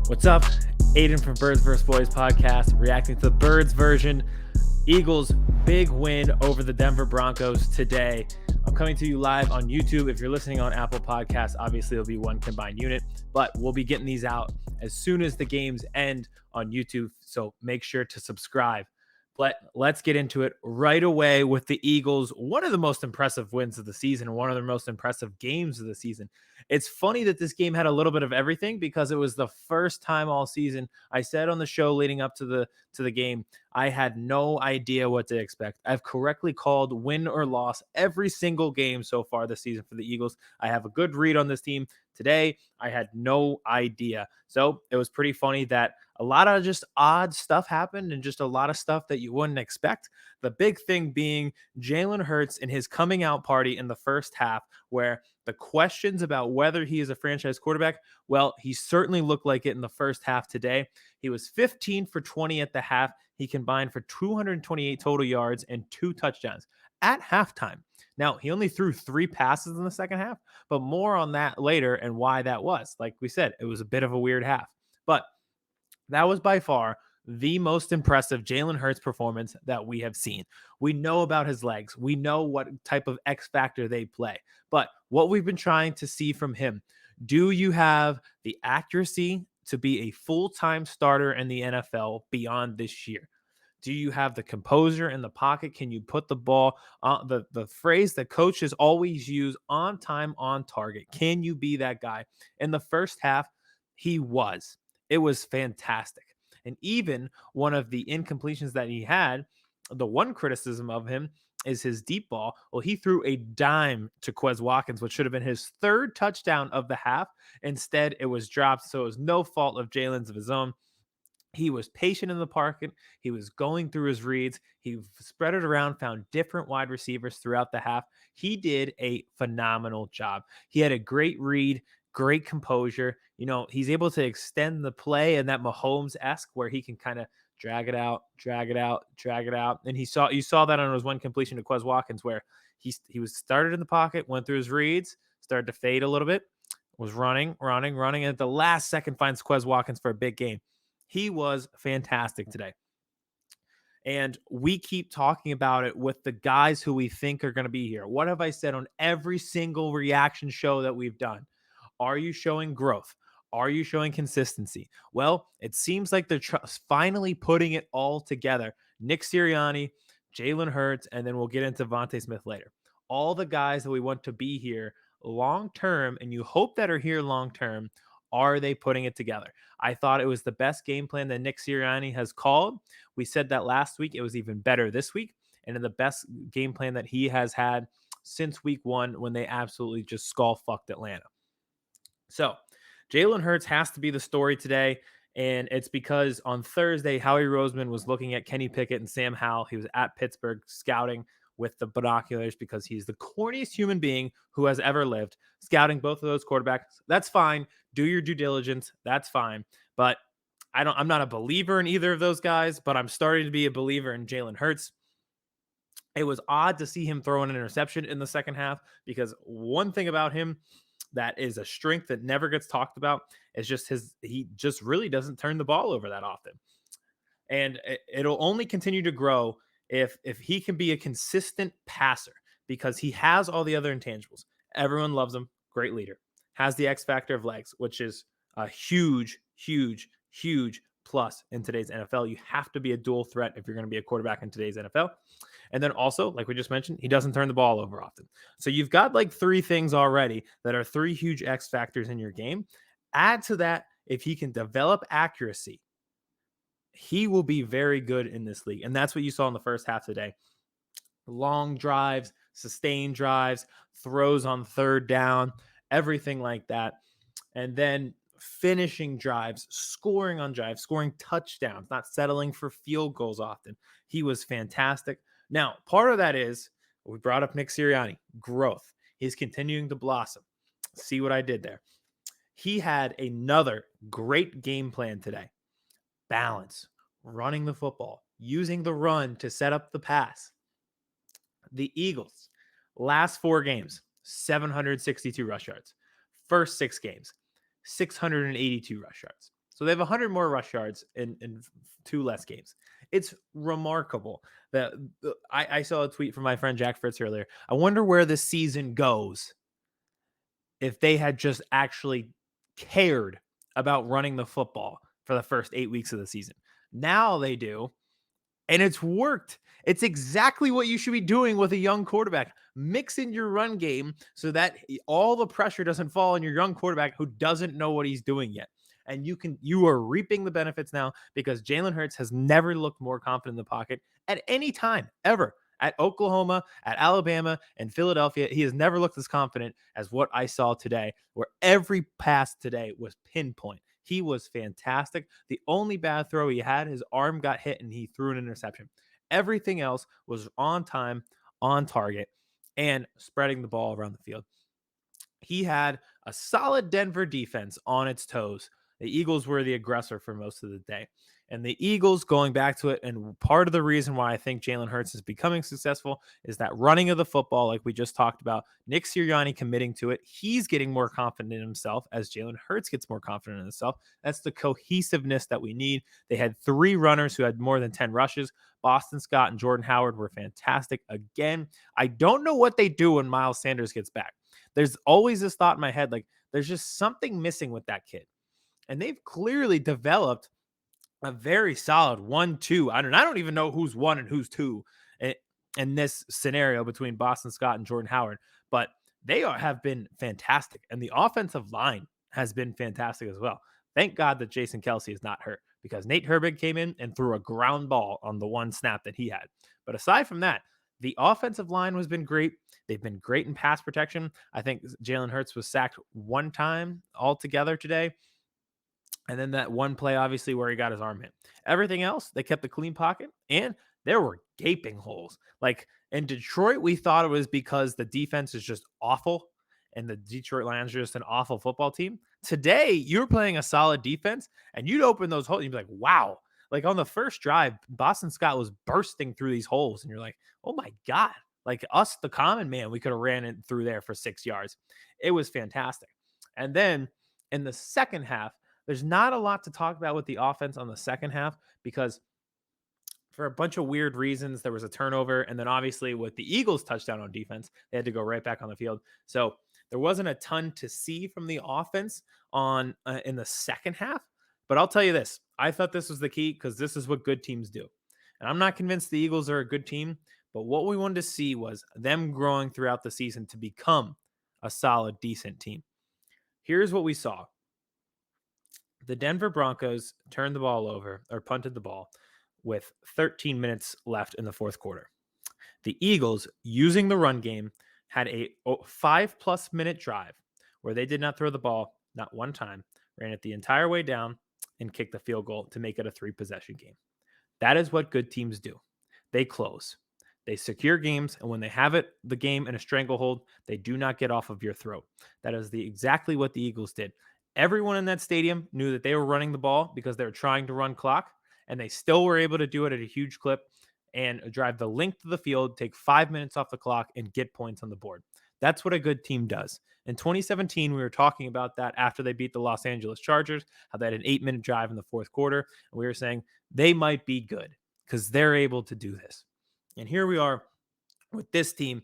What's up? Aidan from Birds vs. Boys podcast, reacting to the Birds version. Eagles' big win over the Denver Broncos today. I'm coming to you live on YouTube. If you're listening on Apple Podcasts, obviously it'll be one combined unit, but we'll be getting these out as soon as the games end on YouTube, so make sure to subscribe. But let's get into it right away with the Eagles. One of the most impressive wins of the season, one of the most impressive games of the season. It's funny that this game had a little bit of everything because it was the first time all season. I said on the show leading up to the game, I had no idea what to expect. I've correctly called win or loss every single game so far this season for the Eagles. I have a good read on this team. Today, I had no idea. So it was pretty funny that a lot of just odd stuff happened and just a lot of stuff that you wouldn't expect. The big thing being Jalen Hurts and his coming out party in the first half, where the questions about whether he is a franchise quarterback, well, he certainly looked like it in the first half today. He was 15 for 20 at the half. He combined for 228 total yards and 2 touchdowns at halftime. Now, he only threw 3 passes in the second half, but more on that later and why that was. Like we said, it was a bit of a weird half. But that was by far the most impressive Jalen Hurts performance that we have seen. We know about his legs. We know what type of X factor they play. But what we've been trying to see from him, do you have the accuracy to be a full-time starter in the NFL beyond this year? Do you have the composure in the pocket? Can you put the ball on the phrase that coaches always use, on time, on target? Can you be that guy? In the first half, he was. It was fantastic. And even one of the incompletions that he had, the one criticism of him is his deep ball. Well, he threw a dime to Quez Watkins, which should have been his third touchdown of the half. Instead, it was dropped. So it was no fault of Jalen's of his own. He was patient in the pocket. He was going through his reads. He spread it around, found different wide receivers throughout the half. He did a phenomenal job. He had a great read, great composure. You know, he's able to extend the play in that Mahomes-esque where he can kind of drag it out, drag it out, drag it out. And you saw that on his one completion to Quez Watkins where he was started in the pocket, went through his reads, started to fade a little bit, was running, and at the last second finds Quez Watkins for a big game. He was fantastic today. And we keep talking about it with the guys who we think are going to be here. What have I said on every single reaction show that we've done? Are you showing growth? Are you showing consistency? Well, it seems like they're finally putting it all together. Nick Sirianni, Jalen Hurts, and then we'll get into Vontae Smith later. All the guys that we want to be here long term, and you hope that are here long term, are they putting it together? I thought it was the best game plan that Nick Sirianni has called. We said that last week. It was even better this week, and in the best game plan that he has had since week 1 when they absolutely just skull fucked Atlanta. So Jalen Hurts has to be the story today. And it's because on Thursday, Howie Roseman was looking at Kenny Pickett and Sam Howell. He was at Pittsburgh scouting with the binoculars because he's the corniest human being who has ever lived, scouting both of those quarterbacks. That's fine. Do your due diligence. That's fine. But I'm not a believer in either of those guys, but I'm starting to be a believer in Jalen Hurts. It was odd to see him throw an interception in the second half because one thing about him that is a strength that never gets talked about is just he just really doesn't turn the ball over that often. And it'll only continue to grow if he can be a consistent passer because he has all the other intangibles. Everyone loves him. Great leader. Has the X factor of legs, which is a huge, huge, huge plus in today's NFL. You have to be a dual threat if you're going to be a quarterback in today's NFL. And then also, like we just mentioned, he doesn't turn the ball over often. So you've got like 3 things already that are 3 huge X factors in your game. Add to that, if he can develop accuracy, he will be very good in this league. And that's what you saw in the first half today. Long drives, sustained drives, throws on third down, everything like that. And then finishing drives, scoring on drives, scoring touchdowns, not settling for field goals often. He was fantastic. Now, part of that is, we brought up Nick Sirianni, growth. He's continuing to blossom. See what I did there? He had another great game plan today. Balance, running the football, using the run to set up the pass. The Eagles, last 4 games, 762 rush yards. First 6 games, 682 rush yards. So they have 100 more rush yards in 2 less games. It's remarkable that I saw a tweet from my friend Jack Fritz earlier. I wonder where this season goes if they had just actually cared about running the football for the first 8 weeks of the season. Now they do. And it's worked. It's exactly what you should be doing with a young quarterback. Mix in your run game so that all the pressure doesn't fall on your young quarterback who doesn't know what he's doing yet. And you are reaping the benefits now because Jalen Hurts has never looked more confident in the pocket at any time ever. At Oklahoma, at Alabama, and Philadelphia, he has never looked as confident as what I saw today, where every pass today was pinpoint. He was fantastic. The only bad throw he had, his arm got hit and he threw an interception. Everything else was on time, on target, and spreading the ball around the field. He had a solid Denver defense on its toes. The Eagles were the aggressor for most of the day. And the Eagles, going back to it, and part of the reason why I think Jalen Hurts is becoming successful is that running of the football, like we just talked about, Nick Sirianni committing to it. He's getting more confident in himself as Jalen Hurts gets more confident in himself. That's the cohesiveness that we need. They had 3 runners who had more than 10 rushes. Boston Scott and Jordan Howard were fantastic. Again, I don't know what they do when Miles Sanders gets back. There's always this thought in my head, like there's just something missing with that kid. And they've clearly developed a very solid 1-2. I don't even know who's 1 and who's 2 in this scenario between Boston Scott and Jordan Howard, but have been fantastic. And the offensive line has been fantastic as well. Thank God that Jason Kelsey is not hurt because Nate Herbig came in and threw a ground ball on the one snap that he had. But aside from that, the offensive line has been great. They've been great in pass protection. I think Jalen Hurts was sacked 1 time altogether today. And then that one play, obviously, where he got his arm hit. Everything else, they kept a clean pocket, and there were gaping holes. Like in Detroit, we thought it was because the defense is just awful, and the Detroit Lions are just an awful football team. Today, you're playing a solid defense, and you'd open those holes, and you'd be like, wow. Like on the first drive, Boston Scott was bursting through these holes, and you're like, oh my God. Like us, the common man, we could have ran it through there for 6 yards. It was fantastic. And then in the second half, there's not a lot to talk about with the offense on the second half because for a bunch of weird reasons, there was a turnover. And then obviously with the Eagles touchdown on defense, they had to go right back on the field. So there wasn't a ton to see from the offense on in the second half. But I'll tell you this, I thought this was the key because this is what good teams do. And I'm not convinced the Eagles are a good team, but what we wanted to see was them growing throughout the season to become a solid, decent team. Here's what we saw. The Denver Broncos turned the ball over or punted the ball with 13 minutes left in the fourth quarter. The Eagles, using the run game, had a 5+ minute drive where they did not throw the ball, not one time, ran it the entire way down and kicked the field goal to make it a 3-possession game. That is what good teams do. They close. They secure games, and when they have the game in a stranglehold, they do not get off of your throat. That is exactly what the Eagles did. Everyone in that stadium knew that they were running the ball because they were trying to run clock, and they still were able to do it at a huge clip and drive the length of the field, take 5 minutes off the clock, and get points on the board. That's what a good team does. In 2017, we were talking about that after they beat the Los Angeles Chargers, how they had an 8-minute drive in the fourth quarter, and we were saying they might be good because they're able to do this. And here we are with this team.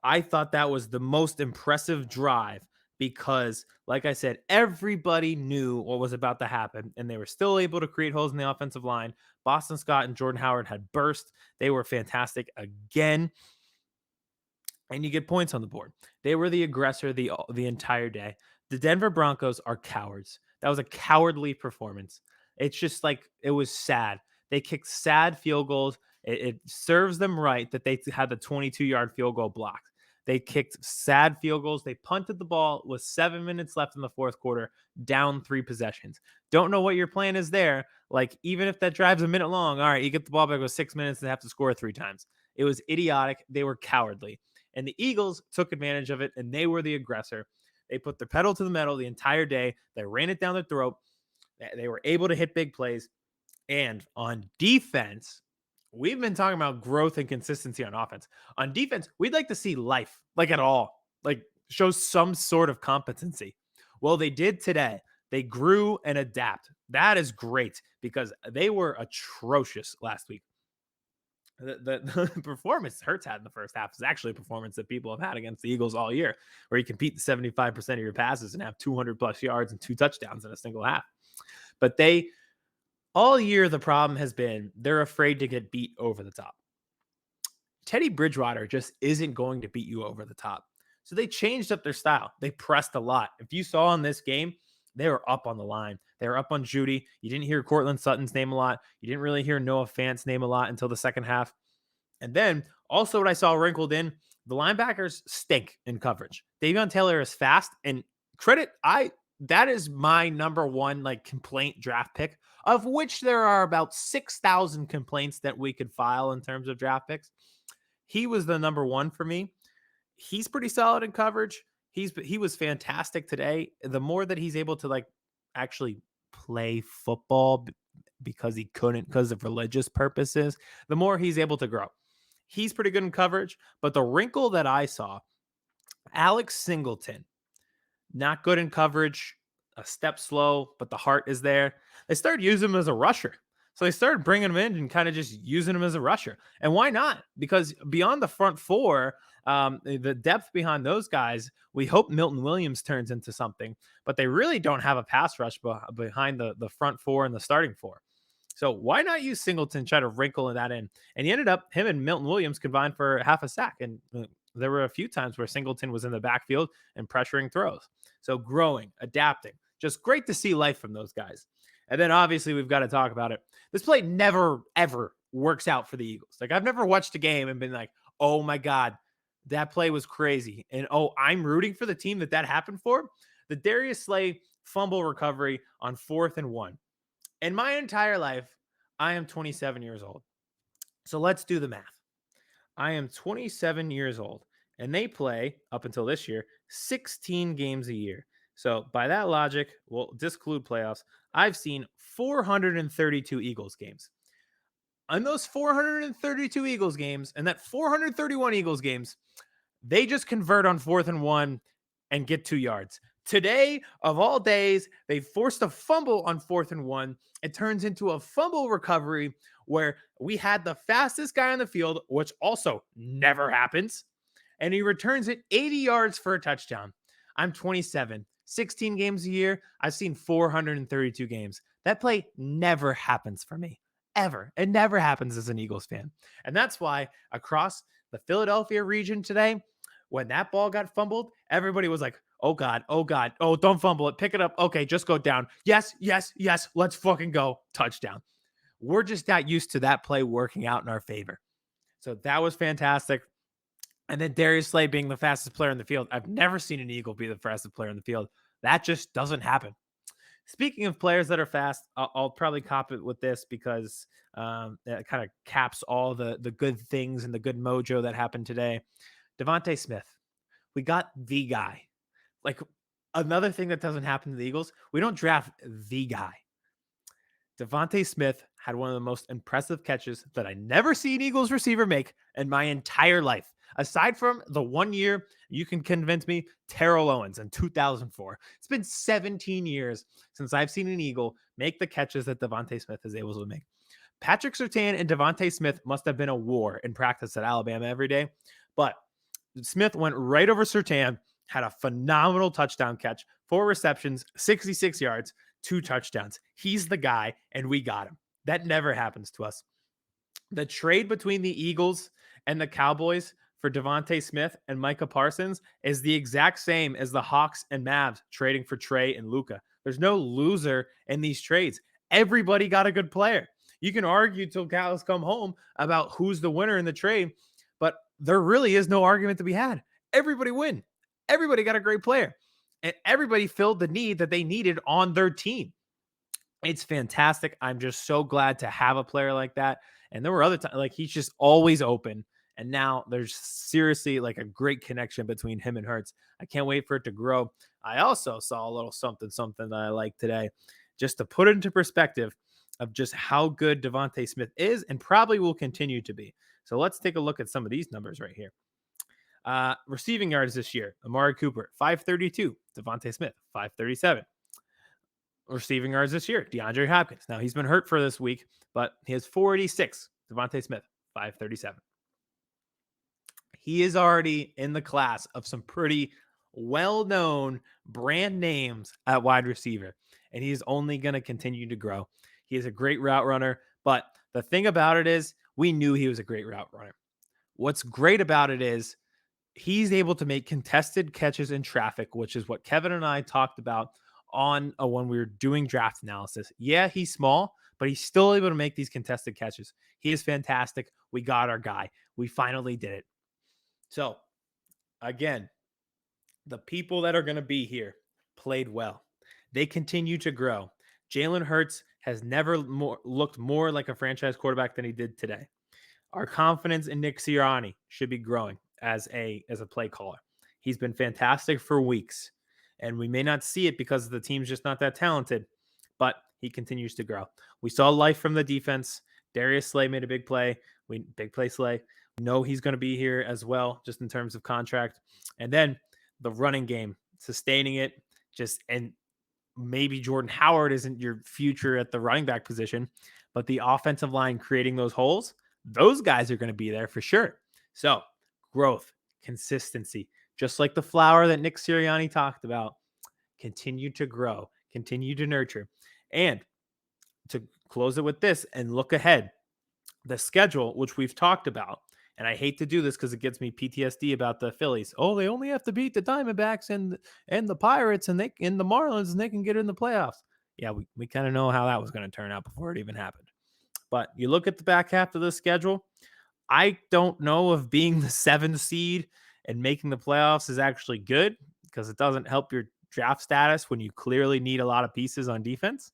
I thought that was the most impressive drive because, like I said, everybody knew what was about to happen, and they were still able to create holes in the offensive line. Boston Scott and Jordan Howard had burst. They were fantastic again, and you get points on the board. They were the aggressor the entire day. The Denver Broncos are cowards. That was a cowardly performance. It's just like it was sad. They kicked sad field goals. It serves them right that they had the 22-yard field goal blocked. They kicked sad field goals. They punted the ball with 7 minutes left in the fourth quarter, down 3 possessions. Don't know what your plan is there. Like, even if that drive's a minute long, all right, you get the ball back with 6 minutes and have to score 3 times. It was idiotic. They were cowardly. And the Eagles took advantage of it, and they were the aggressor. They put their pedal to the metal the entire day. They ran it down their throat. They were able to hit big plays. And on defense, we've been talking about growth and consistency on offense. On defense, we'd like to see life, like at all, like show some sort of competency. Well, they did today. They grew and adapt. That is great because they were atrocious last week. The performance Hurts had in the first half is actually a performance that people have had against the Eagles all year, where you compete 75% of your passes and have 200 plus yards and 2 touchdowns in a single half. But they all year, the problem has been they're afraid to get beat over the top. Teddy Bridgewater just isn't going to beat you over the top. So they changed up their style. They pressed a lot. If you saw in this game, they were up on the line. They were up on Judy. You didn't hear Cortland Sutton's name a lot. You didn't really hear Noah Fant's name a lot until the second half. And then also what I saw wrinkled in, the linebackers stink in coverage. Davion Taylor is fast, and that is my number one like complaint draft pick, of which there are about 6,000 complaints that we could file in terms of draft picks. He was the number one for me. He's pretty solid in coverage. He was fantastic today. The more that he's able to like actually play football because he couldn't because of religious purposes, the more he's able to grow. He's pretty good in coverage, but the wrinkle that I saw, Alex Singleton, not good in coverage, a step slow, but the heart is there. They started using him as a rusher. So they started bringing him in and kind of just using him as a rusher. And why not? Because beyond the front four, the depth behind those guys, we hope Milton Williams turns into something, but they really don't have a pass rush behind the front four and the starting four. So why not use Singleton, try to wrinkle that in? And he ended up, him and Milton Williams combined for half a sack. And there were a few times where Singleton was in the backfield and pressuring throws. So growing, adapting, just great to see life from those guys. And then obviously we've got to talk about it. This play never, ever works out for the Eagles. Like I've never watched a game and been like, oh my God, that play was crazy. And oh, I'm rooting for the team that happened for. The Darius Slay fumble recovery on 4th and 1. In my entire life, I am 27 years old. So let's do the math. I am 27 years old, and they play, up until this year, 16 games a year. So by that logic, we'll disclude playoffs. I've seen 432 Eagles games. On those 432 Eagles games and that 431 Eagles games, they just convert on 4th and 1 and get 2 yards. Today, of all days, they forced a fumble on 4th and 1. It turns into a fumble recovery where we had the fastest guy on the field, which also never happens, and he returns it 80 yards for a touchdown. I'm 27, 16 games a year. I've seen 432 games. That play never happens for me, ever. It never happens as an Eagles fan. And that's why across the Philadelphia region today, when that ball got fumbled, everybody was like, oh God, oh don't fumble it, pick it up, okay, just go down, yes, let's fucking go, touchdown. We're just not used to that play working out in our favor. So that was fantastic. And then Darius Slay being the fastest player in the field. I've never seen an Eagle be the fastest player in the field. That just doesn't happen. Speaking of players that are fast, I'll probably cop it with this because it kind of caps all the good things and the good mojo that happened today. Devontae Smith. We got the guy. Like another thing that doesn't happen to the Eagles, we don't draft the guy. Devontae Smith had one of the most impressive catches that I never see an Eagles receiver make in my entire life. Aside from the 1 year, you can convince me, Terrell Owens in 2004. It's been 17 years since I've seen an Eagle make the catches that Devontae Smith is able to make. Patrick Surtain and Devontae Smith must have been a war in practice at Alabama every day, but Smith went right over Surtain, had a phenomenal touchdown catch, 4 receptions, 66 yards, 2 touchdowns. He's the guy, and we got him. That never happens to us. The trade between the Eagles and the Cowboys for Devontae Smith and Micah Parsons is the exact same as the Hawks and Mavs trading for Trey and Luka. There's no loser in these trades. Everybody got a good player. You can argue till cows come home about who's the winner in the trade, but there really is no argument to be had. Everybody win. Everybody got a great player. And everybody filled the need that they needed on their team. It's fantastic. I'm just so glad to have a player like that. And there were other times, like he's just always open. And now there's seriously like a great connection between him and Hurts. I can't wait for it to grow. I also saw a little something that I like today, just to put it into perspective of just how good Devontae Smith is and probably will continue to be. So let's take a look at some of these numbers right here. Receiving yards this year, Amari Cooper, 532. Devontae Smith, 537. receiving yards this year. DeAndre Hopkins. Now, he's been hurt for this week, but he has 486. Devontae Smith, 537. He is already in the class of some pretty well-known brand names at wide receiver, and he's only going to continue to grow. He is a great route runner, but the thing about it is we knew he was a great route runner. What's great about it is he's able to make contested catches in traffic, which is what Kevin and I talked about on when we were doing draft analysis. Yeah, he's small, but he's still able to make these contested catches. He is fantastic. We got our guy. We finally did it. So, again, the people that are going to be here played well. They continue to grow. Jalen Hurts has never looked more like a franchise quarterback than he did today. Our confidence in Nick Sirianni should be growing as a play caller. He's been fantastic for weeks, and we may not see it because the team's just not that talented, but he continues to grow. We saw life from the defense. Darius Slay made a big play. Big play Slay. We know he's going to be here as well, just in terms of contract. And then the running game, sustaining it, and maybe Jordan Howard isn't your future at the running back position, but the offensive line creating those holes, those guys are going to be there for sure. So growth, consistency, just like the flower that Nick Sirianni talked about, continue to grow, continue to nurture. And to close it with this and look ahead, the schedule, which we've talked about, and I hate to do this because it gets me PTSD about the Phillies. Oh, they only have to beat the Diamondbacks and the Pirates and the Marlins, and they can get in the playoffs. Yeah, we kind of know how that was going to turn out before it even happened. But you look at the back half of the schedule, I don't know if being the 7th seed and making the playoffs is actually good, because it doesn't help your draft status when you clearly need a lot of pieces on defense.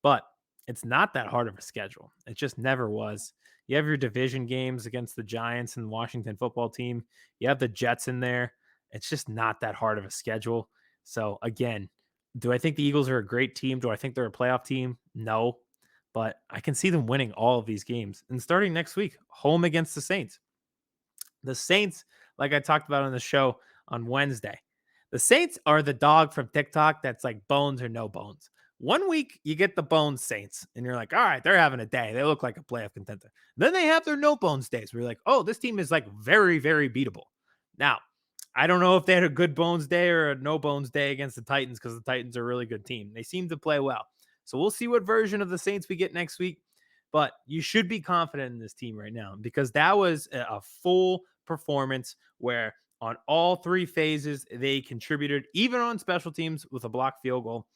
But it's not that hard of a schedule. It just never was. You have your division games against the Giants and the Washington football team. You have the Jets in there. It's just not that hard of a schedule. So again, do I think the Eagles are a great team? Do I think they're a playoff team? No, but I can see them winning all of these games. And starting next week, home against the Saints. The Saints, like I talked about on the show on Wednesday, the Saints are the dog from TikTok that's like bones or no bones. One week you get the bones Saints and you're like, all right, they're having a day. They look like a playoff contender. Then they have their no bones days where you're like, oh, this team is like very, very beatable. Now, I don't know if they had a good bones day or a no bones day against the Titans, because the Titans are a really good team. They seem to play well. So we'll see what version of the Saints we get next week. But you should be confident in this team right now, because that was a full performance where on all 3 phases, they contributed, even on special teams with a blocked field goal.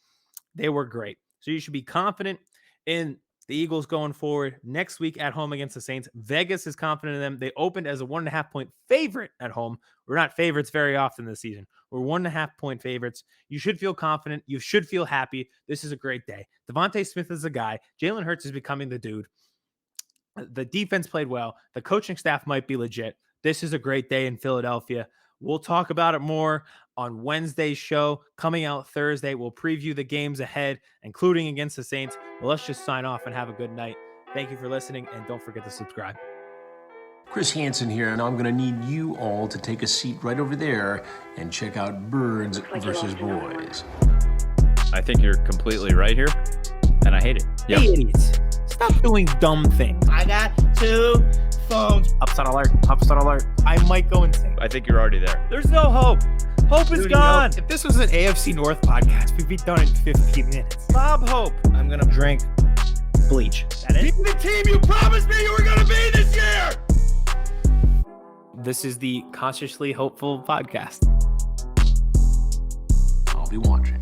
They were great. So you should be confident in the Eagles going forward. Next week at home against the Saints, Vegas is confident in them. They opened as a 1.5-point favorite at home. We're not favorites very often this season. We're 1.5-point favorites. You should feel confident. You should feel happy. This is a great day. Devontae Smith is the guy. Jalen Hurts is becoming the dude. The defense played well. The coaching staff might be legit. This is a great day in Philadelphia. We'll talk about it more on Wednesday's show. Coming out Thursday, we'll preview the games ahead, including against the Saints. Well, let's just sign off and have a good night. Thank you for listening, and don't forget to subscribe. Chris Hansen here, and I'm going to need you all to take a seat right over there and check out Birds versus Boys. I think you're completely right here, and I hate it. Yep. Hey, idiots. Stop doing dumb things. I got 2 phones. Upset alert. Upset alert. I might go insane. I think you're already there. There's no hope. Hope is gone. If this was an AFC North podcast, we'd be done in 15 minutes. Bob Hope. I'm going to drink bleach. That it? Be the team you promised me you were going to be this year. This is the Cautiously Hopeful podcast. I'll be watching.